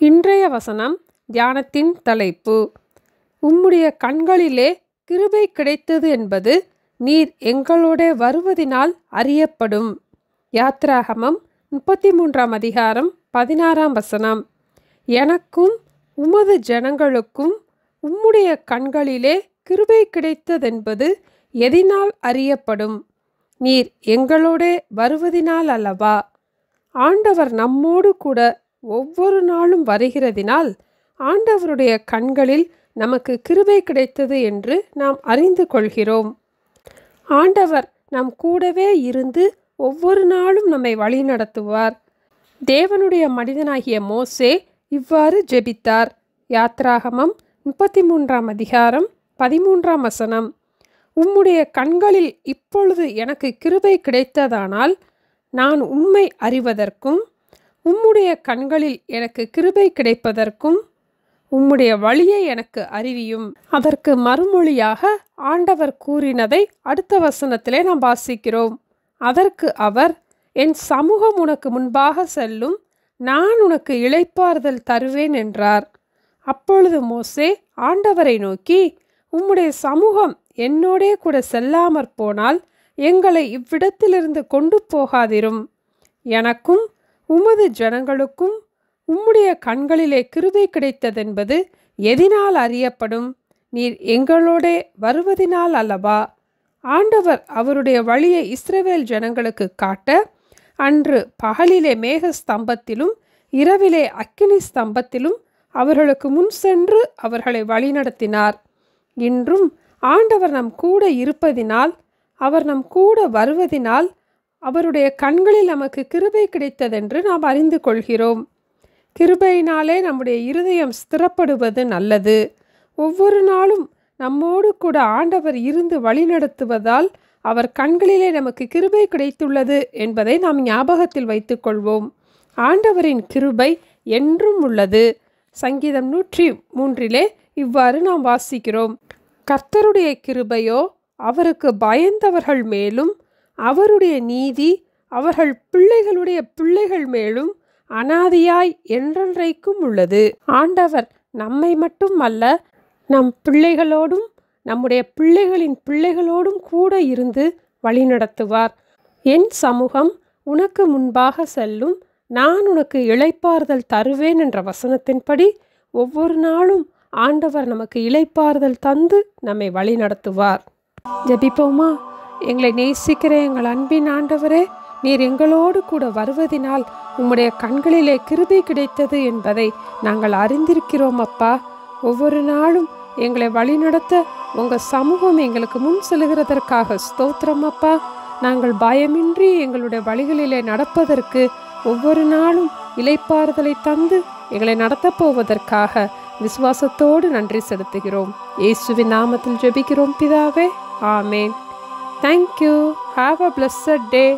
இன்றைய வசனம் தியானத்தின் தலைப்பு. உம்முடைய கண்களிலே கிருபை கிடைத்தது என்பது நீர் எங்களோட வருவதினால் அறியப்படும். யாத்ராகமம் 33 அதிகாரம் 16 வசனம். எனக்கும் உமது ஜனங்களுக்கும் உம்முடைய கண்களிலே கிருபை கிடைத்ததென்பது எதினால் அறியப்படும்? நீர் எங்களோட வருவதினால் அல்லவா? ஆண்டவர் நம்மோடு கூட ஒவ்வொரு நாளும் வருகிறதினால் ஆண்டவருடைய கண்களில் நமக்கு கிருபை கிடைத்தது என்று நாம் அறிந்து கொள்கிறோம். ஆண்டவர் நம் கூடவே இருந்து ஒவ்வொரு நாளும் நம்மை வழி நடத்துவார். தேவனுடைய மனிதனாகிய மோசே இவ்வாறு ஜெபித்தார். யாத்ராகமம் 33 அதிகாரம் 13 வசனம். உம்முடைய கண்களில் இப்பொழுது எனக்கு கிருபை கிடைத்ததானால் நான் உம்மை அறிவதற்கும் உம்முடைய கண்களில் எனக்கு கிருபை கிடைப்பதற்கும் உம்முடைய வழியை எனக்கு அறிவியும். அதற்கு மறுமொழியாக ஆண்டவர் கூறினதை அடுத்த வசனத்திலே நாம் வாசிக்கிறோம். அதற்கு அவர், என் சமூகம் உனக்கு முன்பாக செல்லும், நான் உனக்கு இளைப்பாறுதல் தருவேன் என்றார். அப்பொழுது மோசே ஆண்டவரை நோக்கி, உம்முடைய சமூகம் என்னோடே கூட செல்லாமற் போனால் எங்களை இவ்விடத்திலிருந்து கொண்டு போகாதிரும். எனக்கும் உமது ஜனங்களுக்கும் உம்முடைய கண்களிலே கிருபை கிடைத்ததென்பது எதினால் அறியப்படும்? நீர் எங்களோட வருவதினால் அல்லவா? ஆண்டவர் அவருடைய வழியை இஸ்ரவேல் ஜனங்களுக்கு காட்ட அன்று பகலிலே மேக ஸ்தம்பத்திலும் இரவிலே அக்கினி ஸ்தம்பத்திலும் அவர்களுக்கு முன் சென்று அவர்களை வழிநடத்தினார். இன்றும் ஆண்டவர் நம் கூட இருப்பதினால், அவர் நம் கூட வருவதினால் அவருடைய கண்களில் நமக்கு கிருபை கிடைத்ததென்று நாம் அறிந்து கொள்கிறோம். கிருபையினாலே நம்முடைய இருதயம் ஸ்திரப்படுவது நல்லது. ஒவ்வொரு நாளும் நம்மோடு கூட ஆண்டவர் இருந்து வழிநடத்துவதால் அவர் கண்களிலே நமக்கு கிருபை கிடைத்துள்ளது என்பதை நாம் ஞாபகத்தில் வைத்து கொள்வோம். ஆண்டவரின் கிருபை என்றும் உள்ளது. சங்கீதம் 103 இவ்வாறு நாம் வாசிக்கிறோம். கர்த்தருடைய கிருபையோ அவருக்கு பயந்தவர்கள் மேலும் அவருடைய நீதி அவர்கள் பிள்ளைகளுடைய பிள்ளைகள் மேலும் அனாதியாய் என்றென்றைக்கும் உள்ளது. ஆண்டவர் நம்மை மட்டும் அல்ல, நம் பிள்ளைகளோடும் நம்முடைய பிள்ளைகளின் பிள்ளைகளோடும் கூட இருந்து வழிநடத்துவார். என் சமூகம் உனக்கு முன்பாக செல்லும், நான் உனக்கு இளைப்பாறுதல் தருவேன் என்ற வசனத்தின்படி ஒவ்வொரு நாளும் ஆண்டவர் நமக்கு இளைப்பாறுதல் தந்து நம்மை வழி நடத்துவார். ஜெபிப்போமா? எங்களை நேசிக்கிற எங்கள் அன்பின் ஆண்டவரே, நீர் எங்களோடு கூட வருவதினால் உம்முடைய கண்களிலே கிருபை கிடைத்தது என்பதை நாங்கள் அறிந்திருக்கிறோம் அப்பா. ஒவ்வொரு நாளும் எங்களை வழிநடத்த உங்கள் சமூகம் எங்களுக்கு முன் செல்கிறதற்காக ஸ்தோத்திரம் அப்பா. நாங்கள் பயமின்றி எங்களுடைய வழிகளிலே நடப்பதற்கு ஒவ்வொரு நாளும் இளைப்பாறுதலை தந்து எங்களை நடத்தப் போவதற்காக விசுவாசத்தோடு நன்றி செலுத்துகிறோம். இயேசுவின் நாமத்தில் ஜெபிக்கிறோம் பிதாவே, ஆமேன். Thank you. Have a blessed day.